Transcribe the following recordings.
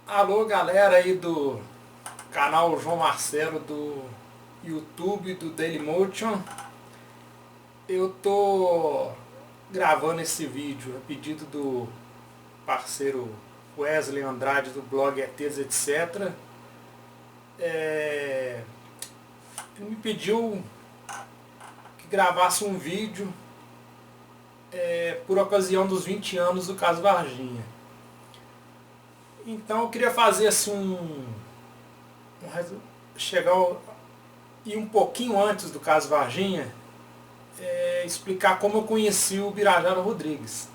Alô, galera aí do canal João Marcelo do YouTube do Dailymotion. Eu tô gravando esse vídeo a pedido do parceiro Wesley Andrade do blog ETs, etc. Ele me pediu que gravasse um vídeo por ocasião dos 20 anos do caso Varginha. Então eu queria fazer assim chegar e um pouquinho antes do caso Varginha, explicar como eu conheci o Birajara Rodrigues.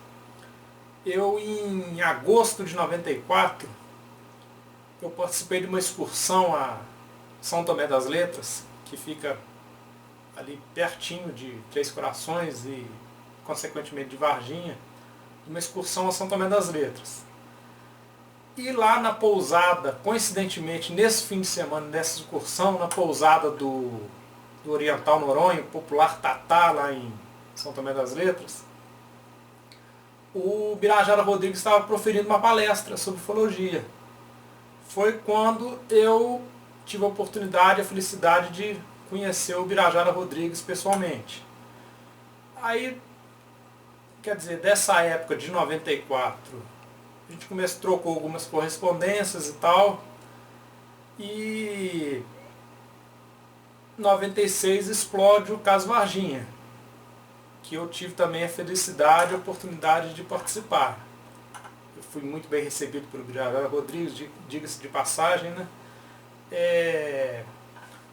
Eu, em agosto de 94, eu participei de uma excursão a São Tomé das Letras, que fica ali pertinho de Três Corações e, consequentemente, de Varginha, uma excursão a São Tomé das Letras. E lá na pousada, coincidentemente, nesse fim de semana dessa excursão, na pousada do Oriental Noronha, popular Tatá, lá em São Tomé das Letras, o Birajara Rodrigues estava proferindo uma palestra sobre ufologia. Foi quando eu tive a oportunidade, a felicidade de conhecer o Birajara Rodrigues pessoalmente. Aí, quer dizer, dessa época de 94, a gente trocou algumas correspondências e tal, e em 96 explode o caso Varginha, que eu tive também a felicidade e a oportunidade de participar. Eu fui muito bem recebido pelo Birajara Rodrigues, diga-se de passagem, né?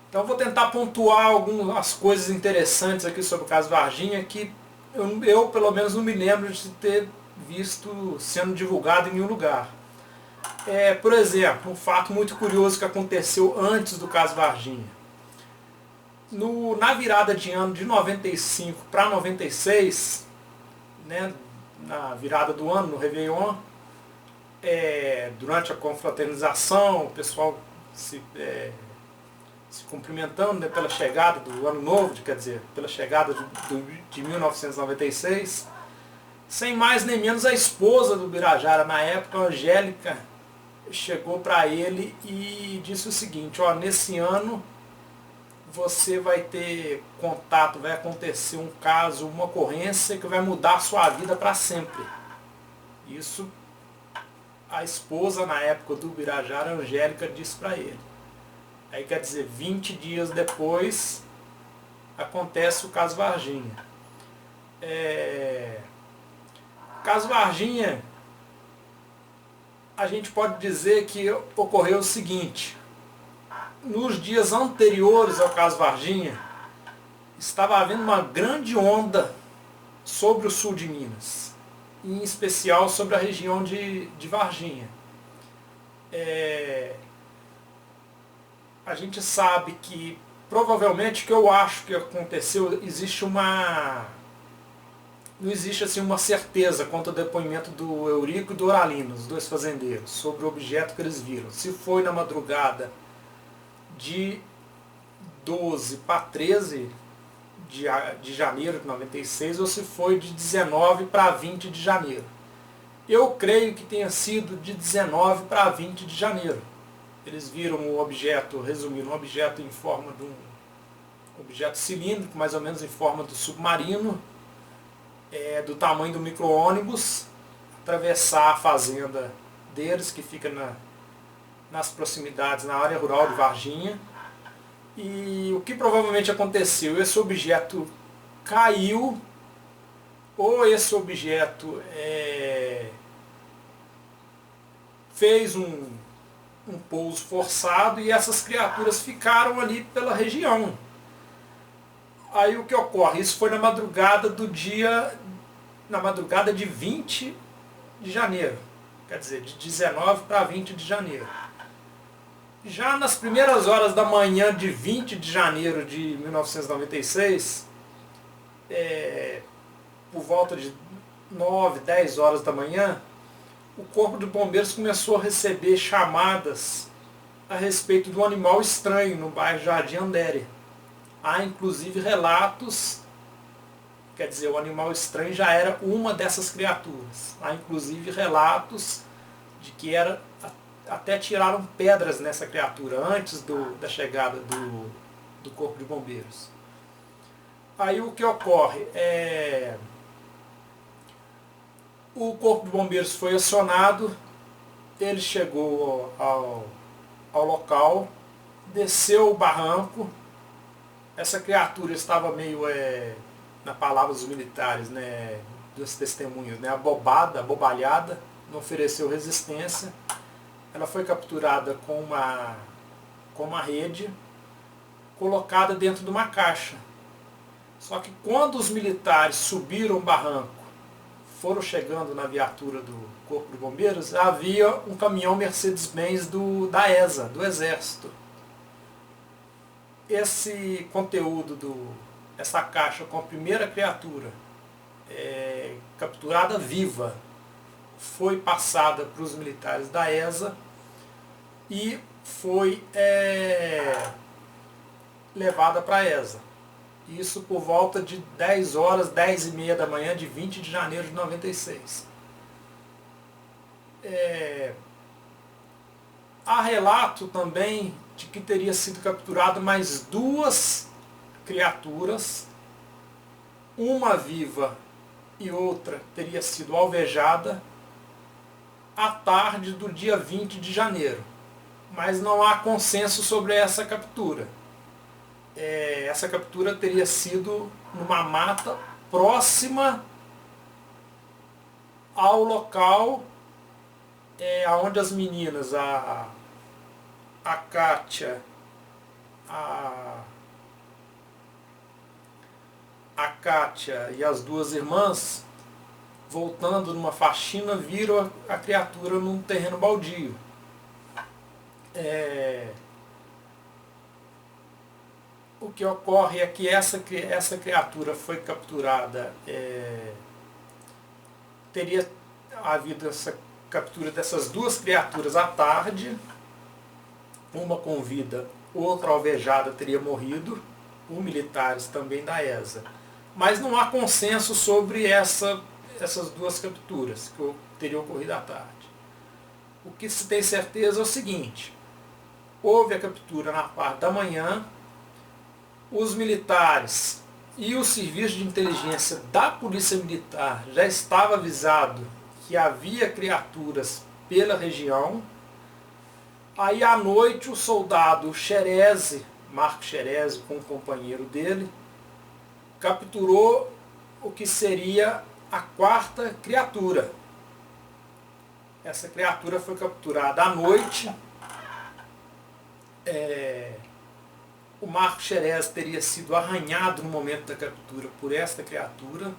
Então eu vou tentar pontuar algumas coisas interessantes aqui sobre o caso Varginha que eu pelo menos não me lembro de ter visto sendo divulgado em nenhum lugar. Por exemplo, um fato muito curioso que aconteceu antes do caso Varginha. Na virada de ano de 95 para 96, né, na virada do ano, no Réveillon, durante a confraternização, o pessoal se cumprimentando, né, pela chegada do ano novo, quer dizer, pela chegada de 1996, sem mais nem menos a esposa do Birajara na época, a Angélica, chegou para ele e disse o seguinte: ó, nesse ano você vai ter contato, vai acontecer um caso, uma ocorrência que vai mudar a sua vida para sempre. Isso a esposa na época do Birajara, Angélica, disse para ele. Aí quer dizer, 20 dias depois acontece o caso Varginha. O caso Varginha, a gente pode dizer que ocorreu o seguinte: nos dias anteriores ao caso Varginha, estava havendo uma grande onda sobre o sul de Minas, em especial sobre a região de Varginha. A gente sabe que, provavelmente, o que eu acho que aconteceu, não existe assim uma certeza quanto ao depoimento do Eurico e do Oralino, os dois fazendeiros, sobre o objeto que eles viram. Se foi na madrugada de 12 para 13 de janeiro de 96 ou se foi de 19 para 20 de janeiro. Eu creio que tenha sido de 19 para 20 de janeiro. Eles viram o objeto, resumindo, um objeto em forma de um objeto cilíndrico, mais ou menos em forma de submarino, do tamanho do micro-ônibus, atravessar a fazenda deles, que fica nas proximidades, na área rural de Varginha. E o que provavelmente aconteceu? Esse objeto caiu, ou esse objeto fez um pouso forçado e essas criaturas ficaram ali pela região. Aí o que ocorre? Isso foi na madrugada de 20 de janeiro, quer dizer, de 19 para 20 de janeiro. Já nas primeiras horas da manhã de 20 de janeiro de 1996, por volta de 9, 10 horas da manhã, o Corpo de Bombeiros começou a receber chamadas a respeito de um animal estranho no bairro Jardim Andere. Há inclusive relatos, quer dizer, o animal estranho já era uma dessas criaturas. Há inclusive relatos de que era até tiraram pedras nessa criatura antes da chegada do Corpo de Bombeiros. Aí o que ocorre é... O Corpo de Bombeiros foi acionado, ele chegou ao local, desceu o barranco, essa criatura estava meio, na palavra dos militares, né, dos testemunhos, né, abobalhada, não ofereceu resistência. Ela foi capturada com uma rede, colocada dentro de uma caixa. Só que quando os militares subiram o barranco, foram chegando na viatura do Corpo de Bombeiros, havia um caminhão Mercedes-Benz da ESA, do Exército. Esse conteúdo essa caixa com a primeira criatura capturada viva foi passada para os militares da ESA e foi levada para a ESA. Isso por volta de 10 horas, 10 e meia da manhã de 20 de janeiro de 96. Há relato também de que teria sido capturado mais 2 criaturas, uma viva e outra teria sido alvejada à tarde do dia 20 de janeiro. Mas não há consenso sobre essa captura. Essa captura teria sido numa mata próxima ao local onde as meninas, a Kátia, a Kátia e as 2 irmãs, voltando numa faxina, viram a criatura num terreno baldio. O que ocorre é que essa criatura foi capturada, teria havido essa captura dessas 2 criaturas à tarde, uma com vida, outra alvejada teria morrido, por militares também da ESA. Mas não há consenso sobre essas 2 capturas que teriam ocorrido à tarde. O que se tem certeza é o seguinte: houve a captura na parte da manhã, os militares e o serviço de inteligência da Polícia Militar já estava avisado que havia criaturas pela região. Aí à noite o soldado Xerese, Marco Xerese, com um companheiro dele, capturou o que seria a 4ª criatura. Essa criatura foi capturada à noite. O Marco Xerese teria sido arranhado no momento da captura por esta criatura.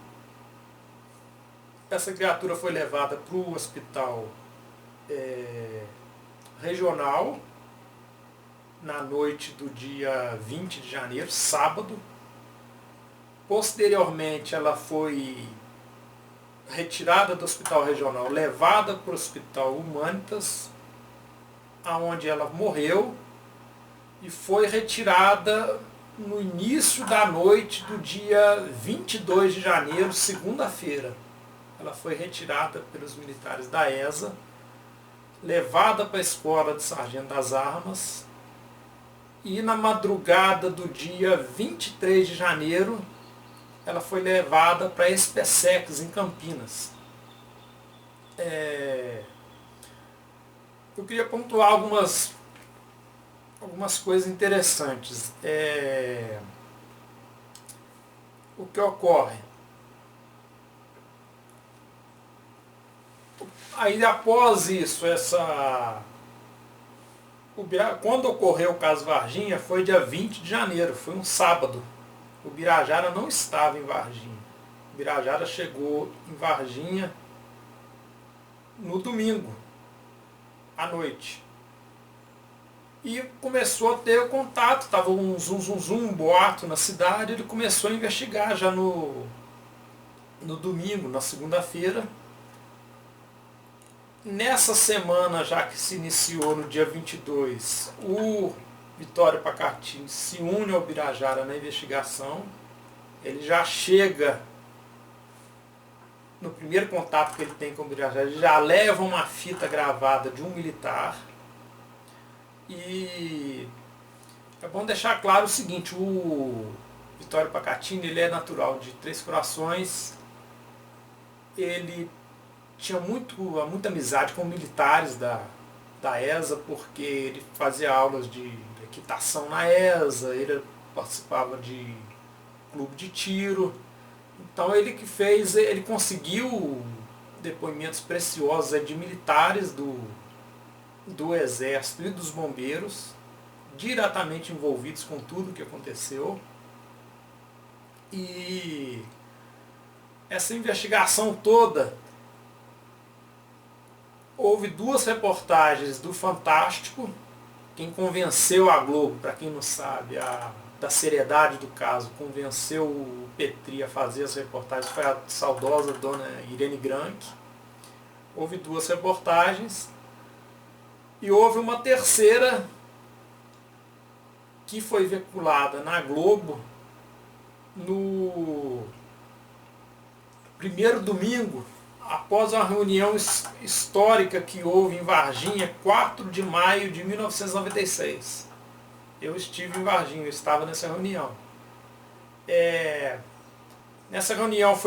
Essa criatura foi levada para o hospital regional na noite do dia 20 de janeiro, sábado. Posteriormente ela foi retirada do hospital regional, levada para o hospital Humanitas, onde ela morreu, e foi retirada no início da noite do dia 22 de janeiro, segunda-feira. Ela foi retirada pelos militares da ESA, levada para a escola de sargento das armas, e na madrugada do dia 23 de janeiro ela foi levada para a Especex, em Campinas. Eu queria pontuar algumas coisas interessantes. O que ocorre? Aí após isso, quando ocorreu o caso Varginha, foi dia 20 de janeiro, foi um sábado. O Birajara não estava em Varginha. O Birajara chegou em Varginha no domingo, à noite. E começou a ter contato, estava um um boato na cidade, ele começou a investigar já no domingo, na segunda-feira. Nessa semana, já que se iniciou no dia 22, o Vitório Pacatini se une ao Birajara na investigação. Ele já chega, no primeiro contato que ele tem com o Birajara, ele já leva uma fita gravada de um militar, E é bom deixar claro o seguinte, o Vitório Pacatini, ele é natural de Três Corações, ele tinha muita amizade com militares da ESA, porque ele fazia aulas de equitação na ESA, ele participava de clube de tiro. Então ele conseguiu depoimentos preciosos de militares do Exército e dos Bombeiros, diretamente envolvidos com tudo o que aconteceu. E essa investigação toda, houve 2 reportagens do Fantástico. Quem convenceu a Globo, para quem não sabe, da seriedade do caso, convenceu o Petri a fazer as reportagens, foi a saudosa dona Irene Grank. Houve 2 reportagens e houve uma terceira que foi veiculada na Globo no primeiro domingo após uma reunião histórica que houve em Varginha, 4 de maio de 1996. Eu estive em Varginha, eu estava nessa reunião. Nessa reunião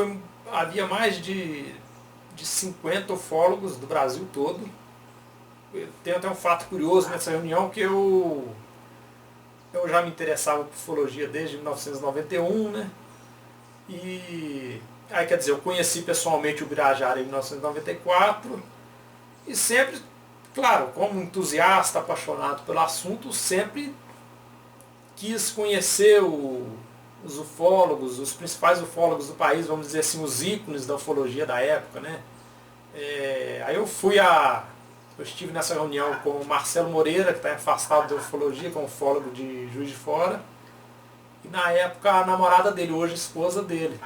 havia mais de 50 ufólogos do Brasil todo. Tem até um fato curioso nessa reunião, que eu já me interessava por ufologia desde 1991, né? Aí, quer dizer, eu conheci pessoalmente o Birajara em 1994 e sempre, claro, como entusiasta, apaixonado pelo assunto, sempre quis conhecer os ufólogos, os principais ufólogos do país, vamos dizer assim, os ícones da ufologia da época, né? Aí eu estive nessa reunião com o Marcelo Moreira, que está afastado da ufologia, que é um ufólogo de Juiz de Fora, e na época a namorada dele, hoje a esposa dele.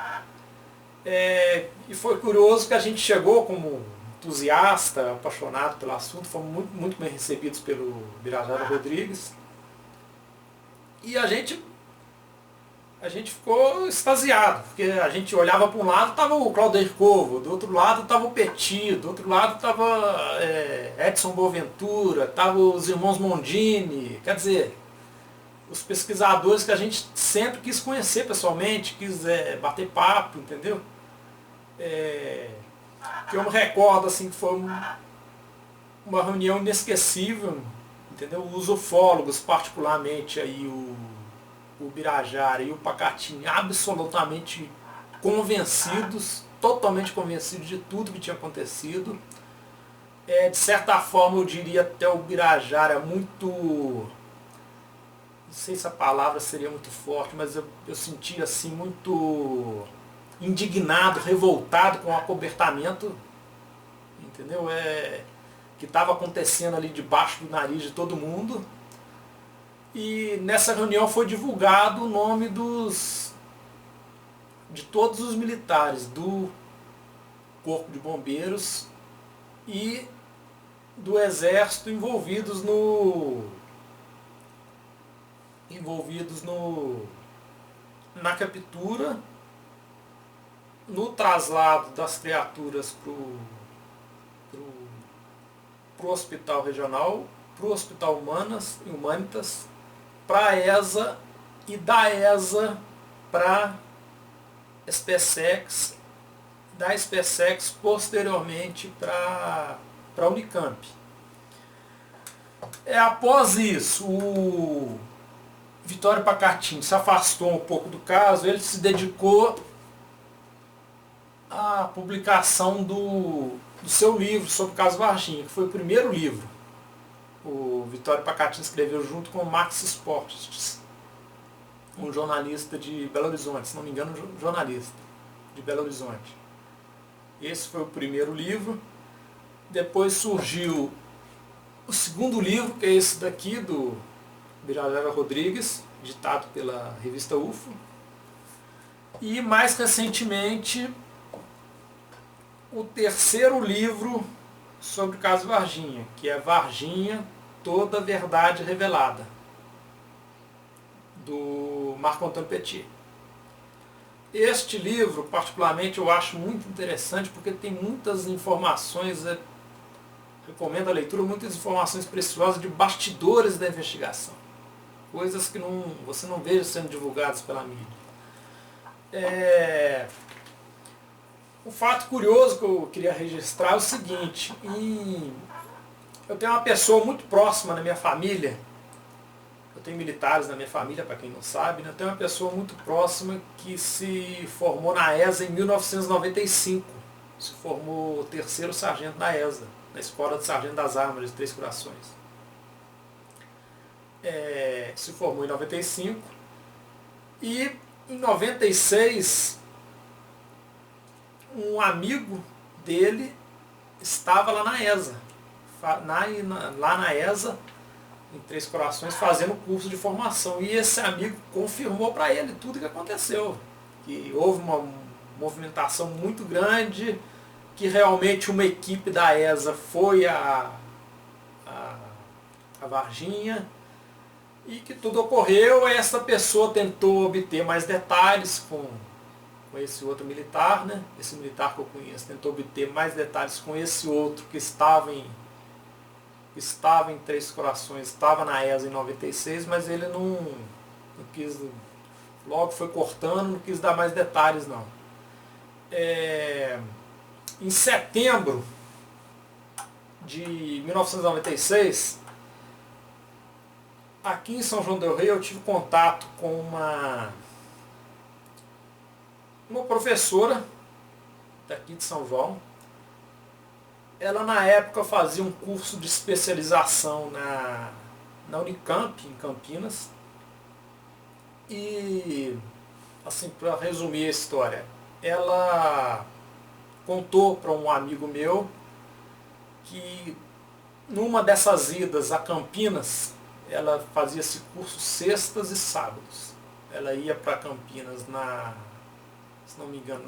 E foi curioso que a gente chegou como entusiasta, apaixonado pelo assunto, fomos muito, muito bem recebidos pelo Birajara Rodrigues. E a gente ficou extasiado, porque a gente olhava para um lado, estava o Claudio Corvo, do outro lado estava o Petit, do outro lado estava Edson Boaventura, estava os irmãos Mondini, quer dizer, os pesquisadores que a gente sempre quis conhecer pessoalmente, quis bater papo, entendeu? Que eu me recordo assim, que foi uma reunião inesquecível, entendeu? Os ufólogos, particularmente aí o Birajara e o Pacatini, absolutamente convencidos, totalmente convencidos de tudo que tinha acontecido. De certa forma, eu diria até o Birajara muito, não sei se a palavra seria muito forte, mas eu sentia assim muito indignado, revoltado com o acobertamento, entendeu? Que estava acontecendo ali debaixo do nariz de todo mundo. E nessa reunião foi divulgado o nome de todos os militares do Corpo de Bombeiros e do Exército envolvidos na captura, no traslado das criaturas para o hospital regional, para o hospital Humanitas, para a ESA e da ESA para a SpaceX, da SpaceX posteriormente para a Unicamp. Após isso, o Vitório Pacatini se afastou um pouco do caso, ele se dedicou à publicação do seu livro sobre o caso Varginha, que foi o primeiro livro. O Vitório Pacatini escreveu junto com o Max Sportes, um jornalista de Belo Horizonte, se não me engano, um jornalista de Belo Horizonte. Esse foi o primeiro livro. Depois surgiu o segundo livro, que é esse daqui, do Birajara Rodrigues, ditado pela revista UFO. E mais recentemente, o terceiro livro sobre o caso Varginha, que é Varginha, Toda a Verdade Revelada, do Marco Antônio Petit. Este livro, particularmente, eu acho muito interessante, porque tem muitas informações recomendo a leitura, muitas informações preciosas de bastidores da investigação. Coisas que você não veja sendo divulgadas pela mídia. Um fato curioso que eu queria registrar é o seguinte: eu tenho uma pessoa muito próxima na minha família, eu tenho militares na minha família, para quem não sabe, né? Eu tenho uma pessoa muito próxima que se formou na ESA em 1995, se formou terceiro sargento na ESA, na Escola de Sargento das Armas de Três Corações. Se formou em 95 e em 96 um amigo dele estava lá na ESA, lá na ESA, em Três Corações, fazendo curso de formação. E esse amigo confirmou para ele tudo o que aconteceu. Que houve uma movimentação muito grande, que realmente uma equipe da ESA foi a Varginha, e que tudo ocorreu. Essa pessoa tentou obter mais detalhes com esse outro militar, né? Esse militar que eu conheço tentou obter mais detalhes com esse outro que estava em Três Corações, estava na ESA em 96, mas ele não quis, logo foi cortando, não quis dar mais detalhes não. Em setembro de 1996, aqui em São João del Rei, eu tive contato com uma professora daqui de São João. Ela na época fazia um curso de especialização na Unicamp, em Campinas. E, assim, para resumir a história, ela contou para um amigo meu que numa dessas idas a Campinas, ela fazia esse curso sextas e sábados. Ela ia para Campinas se não me engano,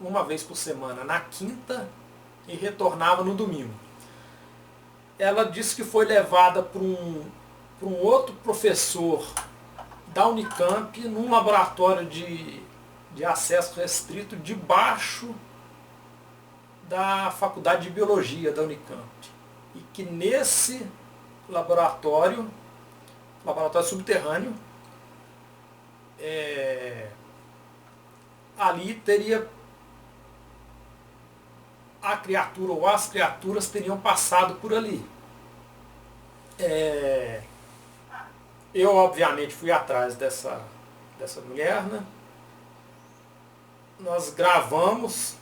uma vez por semana, na quinta, e retornava no domingo. Ela disse que foi levada por um outro professor da Unicamp num laboratório de acesso restrito debaixo da Faculdade de Biologia da Unicamp. E que nesse laboratório subterrâneo, ali teria a criatura ou as criaturas teriam passado por ali. Eu obviamente fui atrás dessa mulher, né? Nós gravamos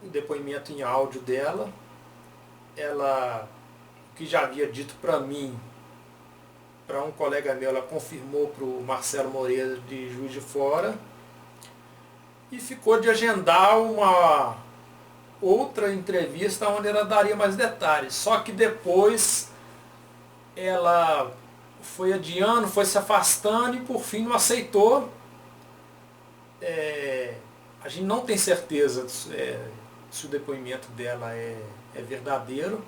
o depoimento em áudio dela. Ela, o que já havia dito para mim, para um colega meu, ela confirmou para o Marcelo Moreira de Juiz de Fora, e ficou de agendar uma outra entrevista onde ela daria mais detalhes. Só que depois ela foi adiando, foi se afastando e por fim não aceitou. A gente não tem certeza se o depoimento dela é verdadeiro,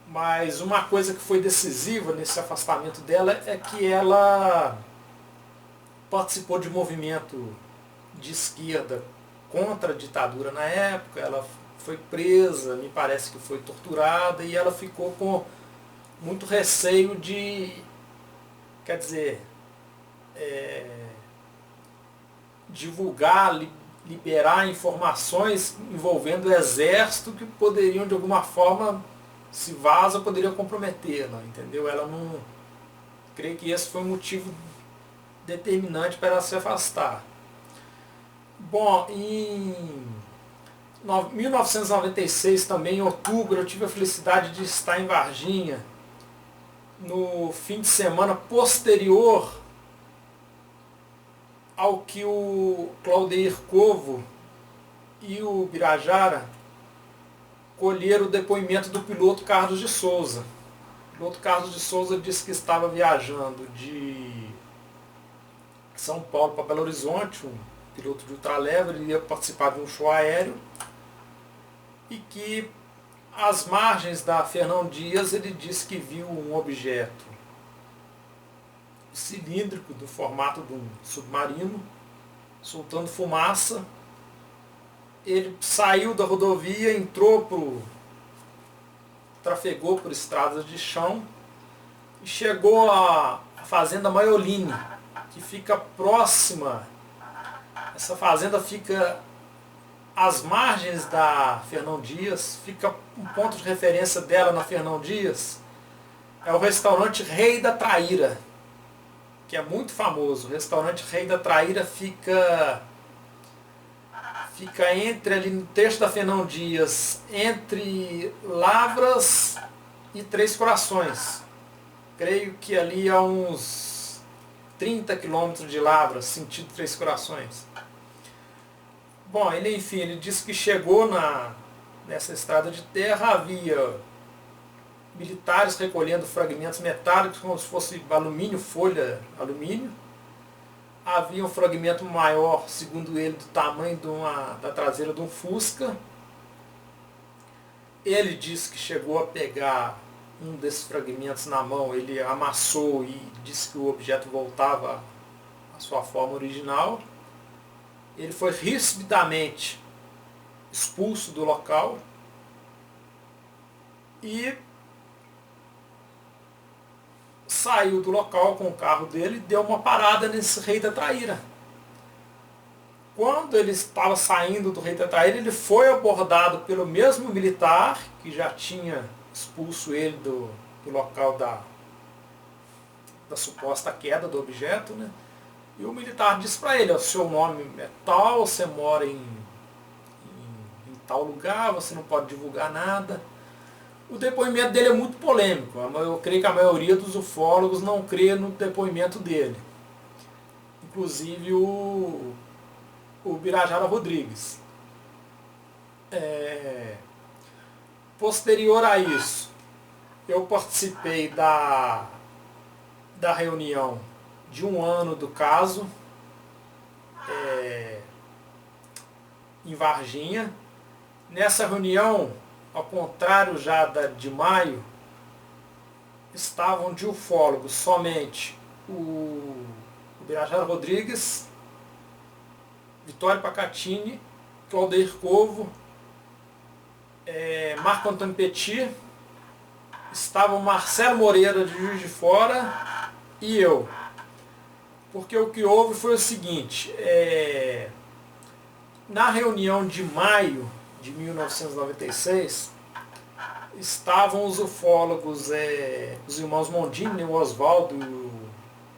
mas uma coisa que foi decisiva nesse afastamento dela é que ela participou de um movimento de esquerda contra a ditadura na época. Ela foi presa, me parece que foi torturada, e ela ficou com muito receio de, quer dizer, divulgar, liberar informações envolvendo o exército que poderiam de alguma forma, se vaza, poderiam comprometê-la, entendeu? Ela não, creio que esse foi um motivo determinante para ela se afastar. Bom, em 1996 também, em outubro, eu tive a felicidade de estar em Varginha no fim de semana posterior ao que o Claudeir Covo e o Birajara colheram o depoimento do piloto Carlos de Souza. O piloto Carlos de Souza disse que estava viajando de São Paulo para Belo Horizonte, um piloto de ultraleve, ele ia participar de um show aéreo, e que às margens da Fernão Dias ele disse que viu um objeto cilíndrico do formato de um submarino soltando fumaça. Ele saiu da rodovia, entrou trafegou por estradas de chão e chegou à fazenda Maioline, que fica próxima. Essa fazenda fica às margens da Fernão Dias, fica um ponto de referência dela na Fernão Dias, é o restaurante Rei da Traíra, que é muito famoso. O restaurante Rei da Traíra fica entre ali no trecho da Fernão Dias, entre Lavras e Três Corações. Creio que ali há uns 30 quilômetros de Lavras, sentido Três Corações. Bom, ele disse que chegou nessa estrada de terra, havia militares recolhendo fragmentos metálicos, como se fosse alumínio, folha alumínio. Havia um fragmento maior, segundo ele, do tamanho da traseira de um Fusca. Ele disse que chegou a pegar um desses fragmentos na mão, ele amassou e disse que o objeto voltava à sua forma original. Ele foi rispidamente expulso do local e saiu do local com o carro dele e deu uma parada nesse Rei da Traíra. Quando ele estava saindo do Rei da Traíra, ele foi abordado pelo mesmo militar que já tinha expulso ele do local da suposta queda do objeto, né? E o militar disse para ele: o seu nome é tal, você mora em tal lugar, você não pode divulgar nada. O depoimento dele é muito polêmico. Eu creio que a maioria dos ufólogos não crê no depoimento dele. Inclusive o Birajara Rodrigues. Posterior a isso, eu participei da reunião de 1 ano do caso, em Varginha. Nessa reunião, ao contrário já da de maio, estavam de ufólogos somente o Birajara Rodrigues, Vitório Pacatini, Claudeir Corvo, Marco Antônio Petit, estava o Marcelo Moreira de Juiz de Fora e eu. Porque o que houve foi o seguinte: na reunião de maio de 1996, estavam os ufólogos, os irmãos Mondini, o Oswaldo e o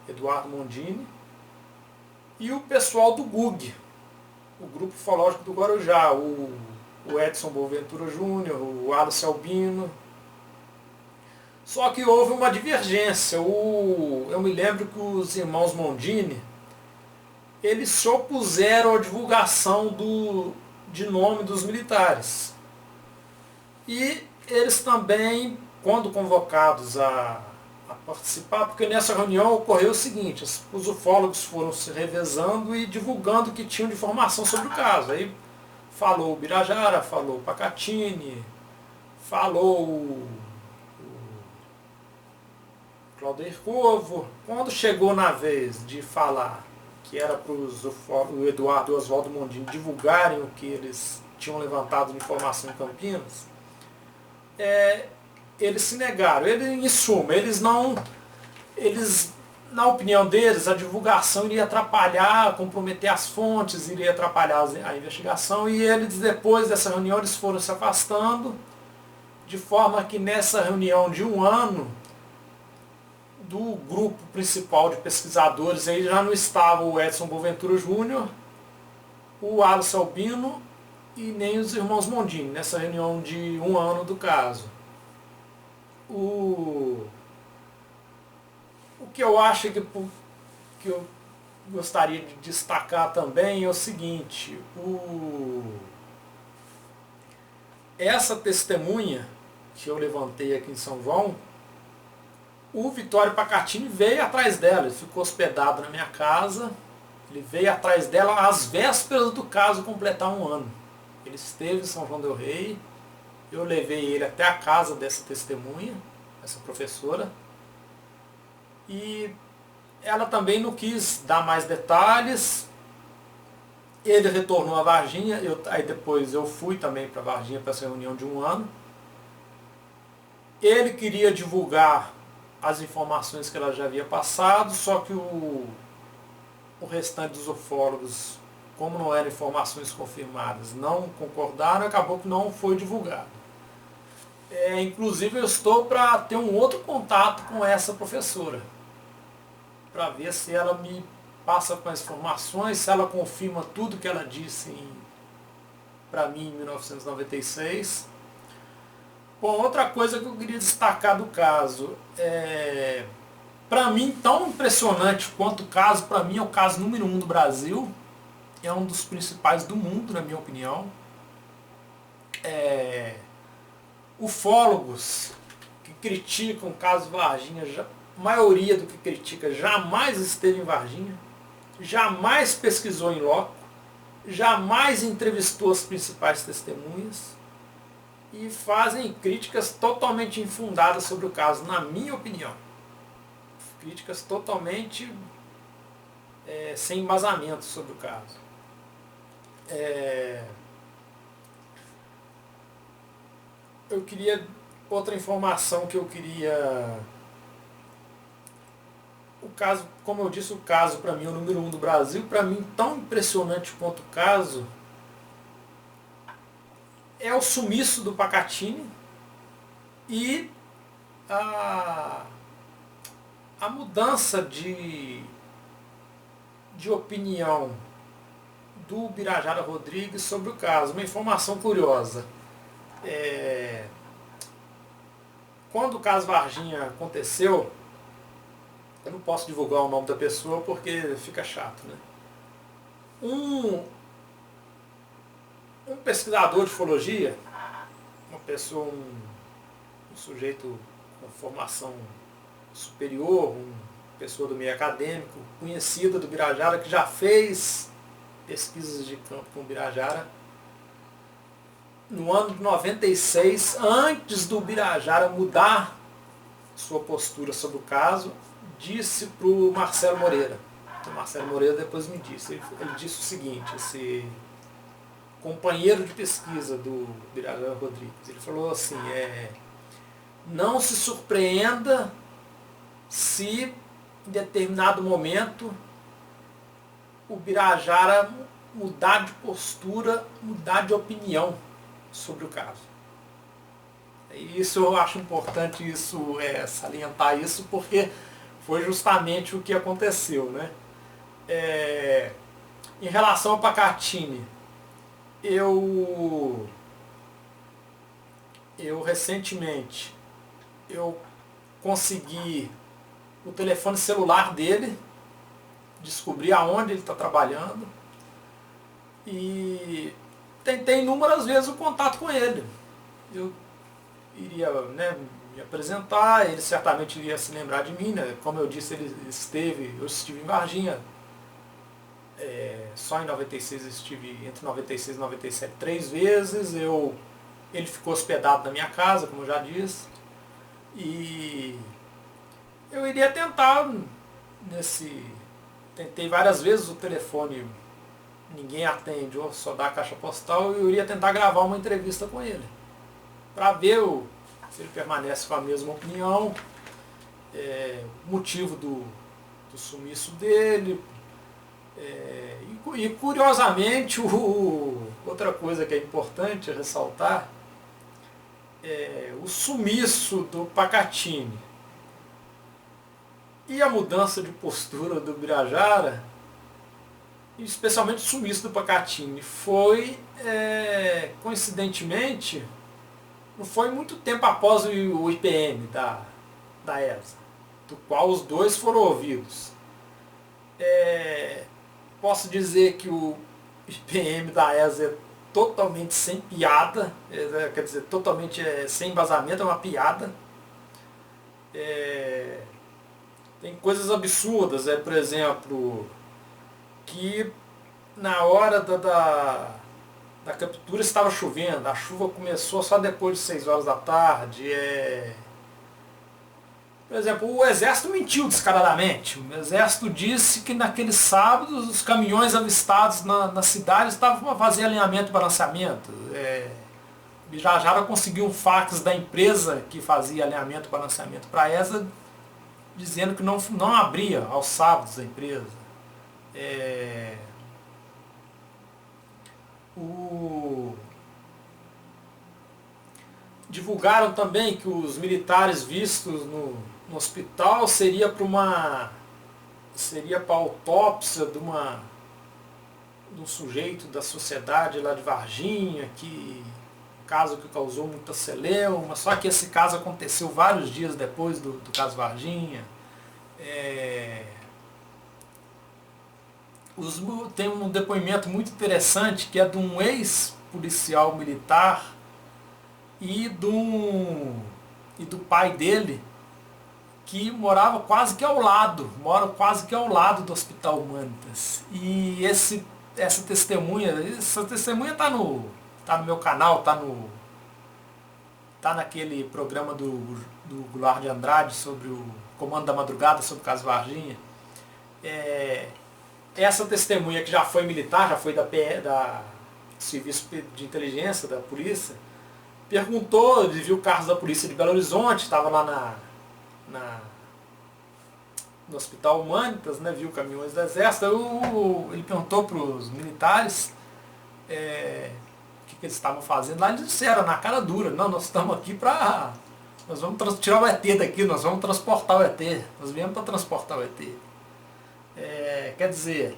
Eduardo Mondini, e o pessoal do GUG, o Grupo Ufológico do Guarujá, o Edson Boaventura Júnior, o Alisson Albino. Só que houve uma divergência. Eu me lembro que os irmãos Mondini, eles se opuseram à divulgação de nome dos militares. E eles também, quando convocados a participar, porque nessa reunião ocorreu o seguinte: os ufólogos foram se revezando e divulgando o que tinham de informação sobre o caso. Aí falou o Birajara, falou o Pacatini, falou o Claudeir Corvo. Quando chegou na vez de falar que era para o Eduardo e o Oswaldo Mondini divulgarem o que eles tinham levantado de informação em Campinas, eles se negaram. Em suma, na opinião deles, a divulgação iria atrapalhar, comprometer as fontes, iria atrapalhar a investigação, e eles, depois dessa reunião, eles foram se afastando, de forma que nessa reunião de 1 ano, do grupo principal de pesquisadores, aí já não estava o Edson Boaventura Júnior, o Alisson Albino e nem os irmãos Mondini, nessa reunião de 1 ano do caso. O que eu acho que eu gostaria de destacar também é o seguinte: essa testemunha que eu levantei aqui em São João, o Vitório Pacatini veio atrás dela, ele ficou hospedado na minha casa, ele veio atrás dela às vésperas do caso completar 1 ano. Ele esteve em São João del Rei, eu levei ele até a casa dessa testemunha, essa professora, e ela também não quis dar mais detalhes. Ele retornou a Varginha, aí depois eu fui também para Varginha para essa reunião de 1 ano. Ele queria divulgar as informações que ela já havia passado, só que o restante dos ufólogos, como não eram informações confirmadas, não concordaram, acabou que não foi divulgado. Inclusive eu estou para ter um outro contato com essa professora, para ver se ela me passa com as informações, se ela confirma tudo que ela disse para mim em 1996. Bom, outra coisa que eu queria destacar do caso, para mim, tão impressionante quanto o caso, para mim é o caso número 1 do Brasil, é um dos principais do mundo, na minha opinião. Ufólogos que criticam o caso Varginha, a maioria do que critica jamais esteve em Varginha, jamais pesquisou em loco, jamais entrevistou as principais testemunhas e fazem críticas totalmente infundadas sobre o caso, na minha opinião. Críticas totalmente sem embasamento sobre o caso. Eu queria, outra informação que eu queria, o caso, como eu disse, o caso para mim é o número 1 do Brasil, para mim tão impressionante quanto o caso é o sumiço do Pacatini e a mudança de opinião do Birajara Rodrigues sobre o caso. Uma informação curiosa. Quando o caso Varginha aconteceu, eu não posso divulgar o nome da pessoa porque fica chato, né? Um pesquisador de ufologia, uma pessoa, um sujeito com formação superior, uma pessoa do meio acadêmico, conhecida do Birajara, que já fez pesquisas de campo com o Birajara, no ano de 96, antes do Birajara mudar sua postura sobre o caso, disse para o Marcelo Moreira. O Marcelo Moreira depois me disse. Ele disse o seguinte, esse companheiro de pesquisa do Birajara Rodrigues, ele falou assim, não se surpreenda se em determinado momento o Birajara mudar de postura, mudar de opinião sobre o caso. Isso eu acho importante salientar isso, porque foi justamente o que aconteceu, né? Em relação ao Pacatini, eu recentemente consegui o telefone celular dele, descobri aonde ele está trabalhando e tentei inúmeras vezes o contato com ele. Eu iria, me apresentar, ele certamente iria se lembrar de mim, né? Como eu disse, eu estive em Varginha, só em 96 eu estive, entre 96 e 97, 3 vezes. Ele ficou hospedado na minha casa, como eu já disse, e eu iria tentar tentei várias vezes o telefone, ninguém atende, ou só dá a caixa postal, eu iria tentar gravar uma entrevista com ele, para ver se ele permanece com a mesma opinião, motivo do sumiço dele. E curiosamente, outra coisa que é importante ressaltar, o sumiço do Pacatini e a mudança de postura do Birajara, especialmente o sumiço do Pacatini, foi, coincidentemente, não foi muito tempo após o IPM da ESA, do qual os dois foram ouvidos. Posso dizer que o IPM da ESA é totalmente sem piada, quer dizer, totalmente sem embasamento, é uma piada. Tem coisas absurdas, por exemplo, que na hora da captura estava chovendo, a chuva começou só depois de 6 horas da tarde. Por exemplo, o Exército mentiu descaradamente. O Exército disse que naquele sábado os caminhões avistados na cidade estavam a fazer alinhamento e balanceamento. Birajara conseguiu um fax da empresa que fazia alinhamento e balanceamento para a ESA, dizendo que não abria aos sábados a empresa. Divulgaram também que os militares vistos no hospital seria para autópsia de um sujeito da sociedade lá de Varginha, caso que causou muita celeuma, só que esse caso aconteceu vários dias depois do caso Varginha. Tem um depoimento muito interessante que é de um ex-policial militar e do pai dele, que mora quase que ao lado do Hospital Humanitas. E essa testemunha está no meu canal, tá naquele programa do Goulart de Andrade sobre o Comando da Madrugada, sobre o caso Varginha. Essa testemunha, que já foi militar, já foi da Serviço de Inteligência, da polícia, perguntou, ele viu carros da polícia de Belo Horizonte, estava lá no Hospital Humanitas, né, viu caminhões do Exército. Ele perguntou para os militares o que eles estavam fazendo lá. Eles disseram na cara dura: não, nós estamos aqui nós vamos tirar o ET daqui, nós vamos transportar o ET, nós viemos para transportar o ET. Quer dizer,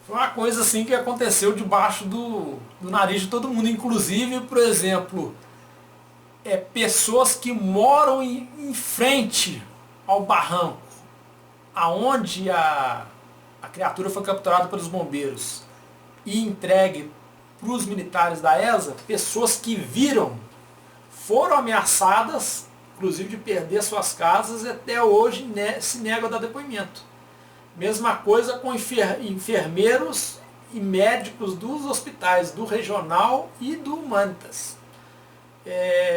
foi uma coisa assim que aconteceu debaixo do nariz de todo mundo, inclusive, por exemplo, pessoas que moram em frente ao barranco, aonde a criatura foi capturada pelos bombeiros e entregue para os militares da ESA. Pessoas que viram, foram ameaçadas, inclusive de perder suas casas, e até hoje se negam a dar depoimento. Mesma coisa com enfermeiros e médicos dos hospitais, do Regional e do Humanitas.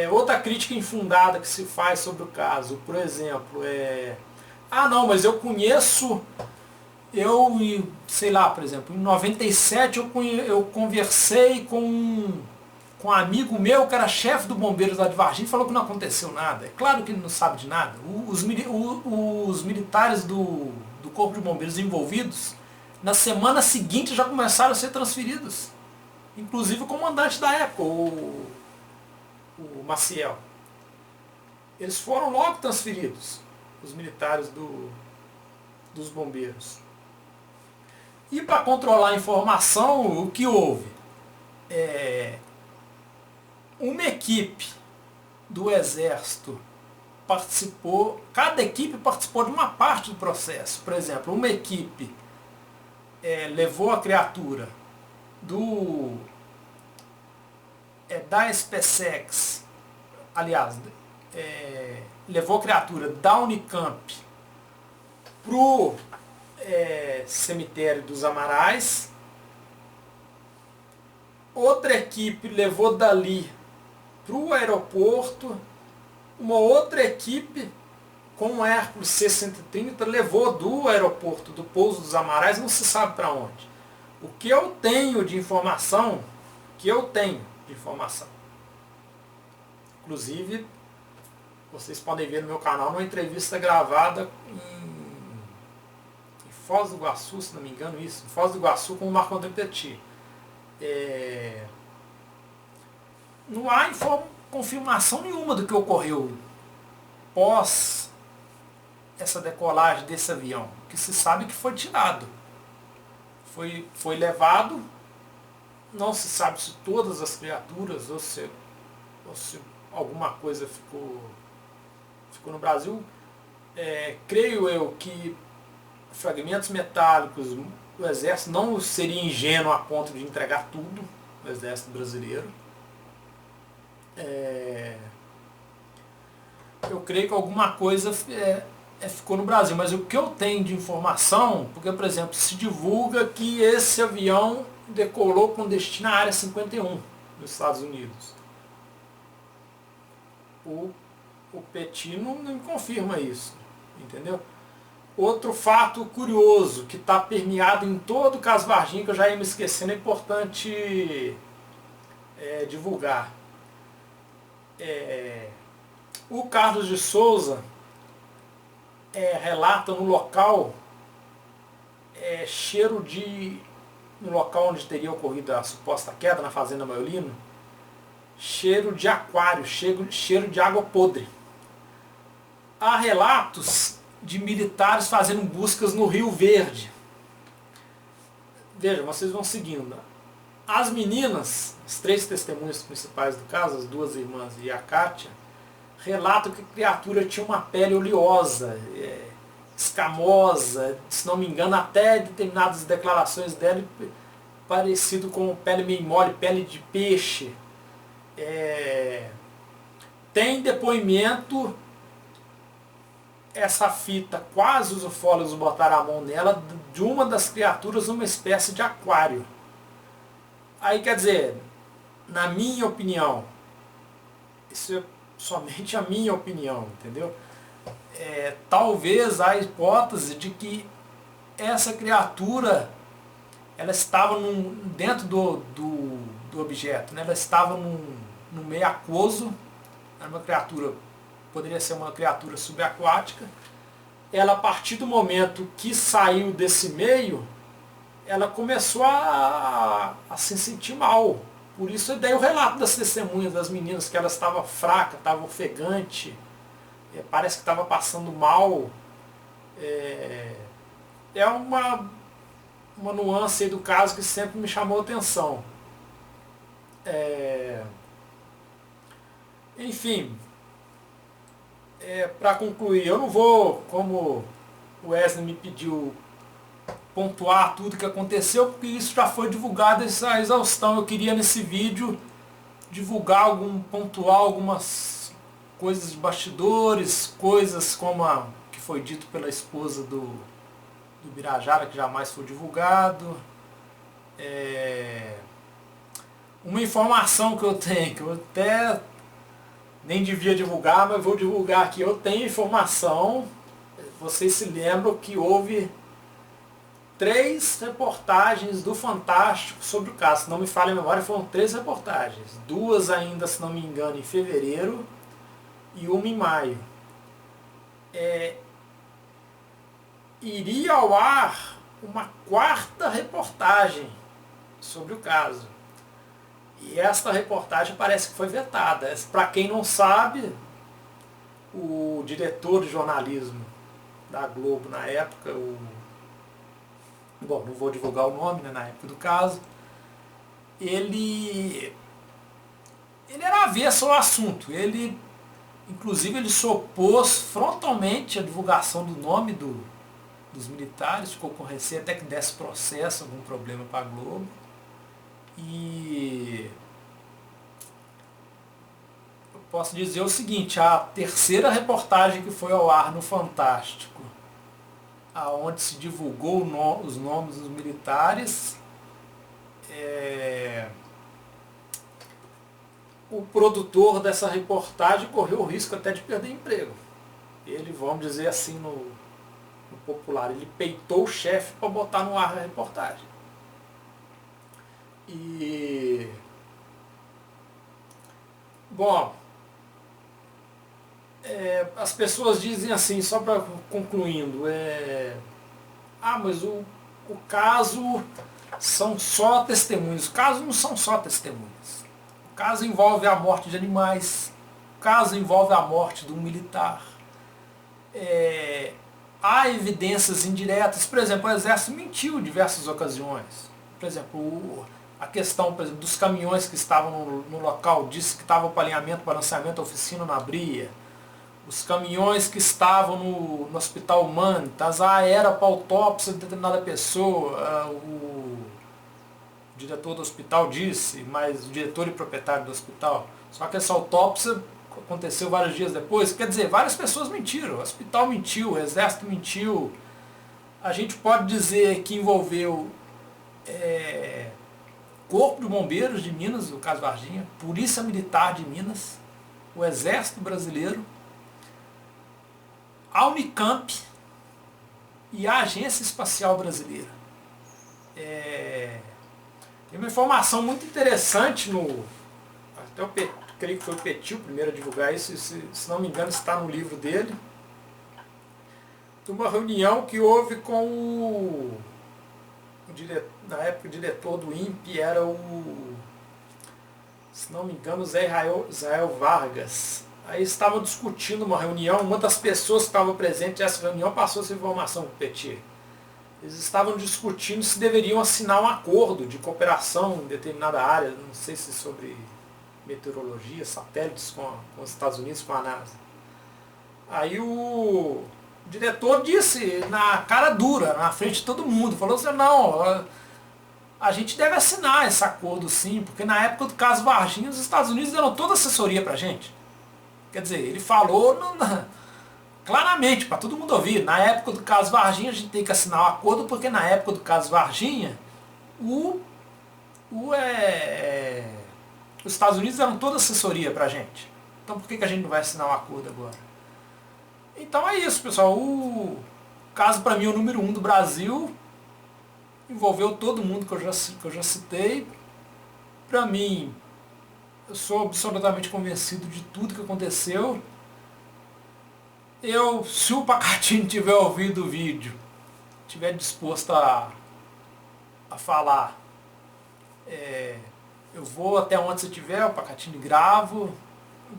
Outra crítica infundada que se faz sobre o caso, por exemplo, não, mas eu conheço, sei lá, por exemplo, em 97 eu conversei com um amigo meu que era chefe do Bombeiros lá de Varginha e falou que não aconteceu nada. É claro que ele não sabe de nada. Os militares do Corpo de Bombeiros envolvidos, na semana seguinte já começaram a ser transferidos. Inclusive o comandante da época, o Maciel. Eles foram logo transferidos, os militares dos bombeiros. E para controlar a informação, o que houve? Uma equipe do Exército participou, cada equipe participou de uma parte do processo. Por exemplo, uma equipe levou a criatura da SpaceX, aliás, levou a criatura da Unicamp para o cemitério dos Amarais. Outra equipe levou dali para o aeroporto. Uma outra equipe com o Hércules C-130 levou do aeroporto do Pouso dos Amarais, não se sabe para onde. O que eu tenho de informação, inclusive, vocês podem ver no meu canal uma entrevista gravada em Foz do Iguaçu, se não me engano, em Foz do Iguaçu, com o Marc-André Petit. Não há confirmação nenhuma do que ocorreu pós essa decolagem desse avião. O que se sabe que foi tirado. Foi levado, não se sabe se todas as criaturas ou se alguma coisa ficou no Brasil. Creio eu que fragmentos metálicos, o Exército não seria ingênuo a ponto de entregar tudo, o Exército brasileiro. Eu creio que alguma coisa ficou no Brasil, mas o que eu tenho de informação, porque, por exemplo, se divulga que esse avião decolou com destino à Área 51 nos Estados Unidos. O Petit não me confirma isso, entendeu? Outro fato curioso que está permeado em todo o caso Varginha, que eu já ia me esquecendo, é divulgar. O Carlos de Souza relata no local cheiro de... no local onde teria ocorrido a suposta queda, na Fazenda Maiolino, cheiro de aquário, cheiro de água podre. Há relatos de militares fazendo buscas no Rio Verde. Vejam, vocês vão seguindo. As meninas, as 3 testemunhas principais do caso, as 2 irmãs e a Kátia, relatam que a criatura tinha uma pele oleosa, escamosa, se não me engano, até determinadas declarações dela, parecido com pele meio mole, pele de peixe. Tem depoimento, essa fita, quase os ufólogos botaram a mão nela, de uma das criaturas numa espécie de aquário. Aí, quer dizer, na minha opinião, isso é somente a minha opinião, entendeu? Talvez a hipótese de que essa criatura ela estava dentro do objeto, né? Ela estava no meio aquoso, era uma criatura, poderia ser uma criatura subaquática. Ela, a partir do momento que saiu desse meio, ela começou a se sentir mal. Por isso daí o relato das testemunhas das meninas, que ela estava fraca, estava ofegante, parece que estava passando mal. É uma nuance aí do caso que sempre me chamou a atenção. Enfim, para concluir, eu não vou, como o Wesley me pediu, pontuar tudo que aconteceu, porque isso já foi divulgado essa exaustão. Eu queria nesse vídeo divulgar pontuar algumas coisas de bastidores, coisas como que foi dito pela esposa do Birajara, que jamais foi divulgado. Uma informação que eu tenho, que eu até nem devia divulgar, mas vou divulgar aqui. Eu tenho informação, vocês se lembram que houve 3 reportagens do Fantástico sobre o caso. Se não me falha a memória, foram 3 reportagens. 2 ainda, se não me engano, em fevereiro e uma em maio. Iria ao ar uma 4ª reportagem sobre o caso. E esta reportagem parece que foi vetada. Para quem não sabe, o diretor de jornalismo da Globo na época, bom, não vou divulgar o nome, né, na época do caso, ele era avesso ao assunto. Inclusive, ele se opôs frontalmente à divulgação do nome dos militares, ficou com receio até que desse processo, algum problema para a Globo. E eu posso dizer o seguinte: a 3ª reportagem que foi ao ar no Fantástico, aonde se divulgou os nomes dos militares, o produtor dessa reportagem correu o risco até de perder emprego. Ele, vamos dizer assim no popular, ele peitou o chefe para botar no ar a reportagem. E bom, as pessoas dizem assim, só para concluindo, mas o caso são só testemunhos. O caso não são só testemunhas. O caso envolve a morte de animais, o caso envolve a morte de um militar. Há evidências indiretas. Por exemplo, o Exército mentiu em diversas ocasiões. Por exemplo, a questão, por exemplo, dos caminhões que estavam no local, disse que estavam para alinhamento, balanceamento, oficina na Bria. Os caminhões que estavam no Hospital Humanitas, era para autópsia de determinada pessoa. O diretor do hospital disse, mas o diretor e proprietário do hospital. Só que essa autópsia aconteceu vários dias depois. Quer dizer, várias pessoas mentiram. O hospital mentiu, o Exército mentiu. A gente pode dizer que envolveu Corpo de Bombeiros de Minas, no caso Varginha, Polícia Militar de Minas, o Exército Brasileiro, a Unicamp e a Agência Espacial Brasileira. Tem uma informação muito interessante até creio que foi o Petit o primeiro a divulgar isso, se não me engano está no livro dele, de uma reunião que houve com na época o diretor do INPE era se não me engano, Zé Israel Vargas. Aí estavam discutindo uma reunião, uma das pessoas que estava presente nessa reunião passou essa informação para o Petit. Eles estavam discutindo se deveriam assinar um acordo de cooperação em determinada área, não sei se sobre meteorologia, satélites com os Estados Unidos, com a NASA. Aí o diretor disse na cara dura, na frente de todo mundo, falou assim, não, a gente deve assinar esse acordo sim, porque na época do caso Varginha, os Estados Unidos deram toda a assessoria pra gente. Quer dizer, ele falou claramente, para todo mundo ouvir, na época do caso Varginha a gente tem que assinar o acordo, porque na época do caso Varginha, os Estados Unidos deram toda a assessoria pra gente. Então por que a gente não vai assinar o acordo agora? Então é isso, pessoal. O caso para mim o número 1 do Brasil, envolveu todo mundo que eu já citei. Para mim, eu sou absolutamente convencido de tudo que aconteceu. Se o Pacatini tiver ouvido o vídeo, tiver disposto a falar, eu vou até onde você tiver, o Pacatini gravo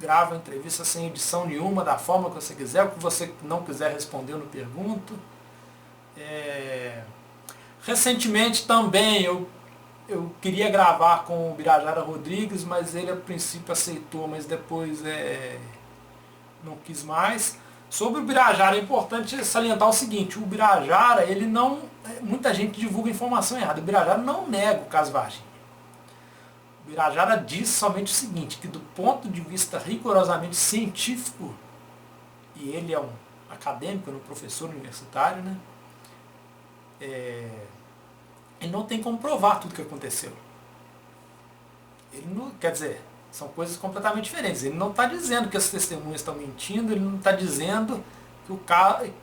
a entrevista sem edição nenhuma, da forma que você quiser, o que você não quiser responder eu não pergunto. Recentemente também eu queria gravar com o Birajara Rodrigues, mas ele a princípio aceitou, mas depois não quis mais. Sobre o Birajara é importante salientar o seguinte, o Birajara, ele não, muita gente divulga informação errada, o Birajara não nega o caso Varginha. O Birajara diz somente o seguinte, que do ponto de vista rigorosamente científico, e ele é um acadêmico, um professor universitário, né? Ele não tem como provar tudo o que aconteceu. Ele não, quer dizer, são coisas completamente diferentes. Ele não está dizendo que as testemunhas estão mentindo, ele não está dizendo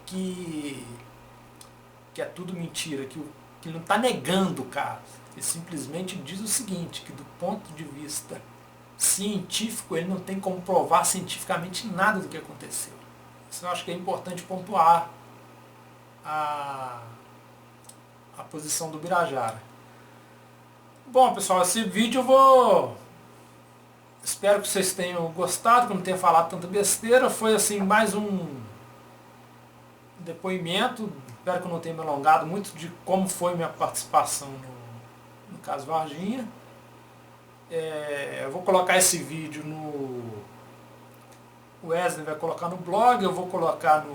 que é tudo mentira, que ele não está negando o caso. Ele simplesmente diz o seguinte, que do ponto de vista científico, ele não tem como provar cientificamente nada do que aconteceu. Isso eu acho que é importante pontuar a posição do Birajara. Bom, pessoal, esse vídeo espero que vocês tenham gostado, que eu não tenha falado tanta besteira. Foi assim, mais um depoimento. Espero que eu não tenha me alongado muito de como foi minha participação no caso Varginha. Eu vou colocar esse vídeo o Wesley vai colocar no blog, eu vou colocar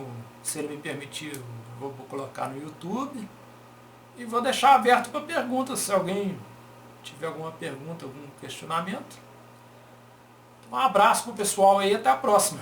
se ele me permitir, eu vou colocar no YouTube. E vou deixar aberto para perguntas, se alguém tiver alguma pergunta, algum questionamento. Um abraço para o pessoal aí, até a próxima.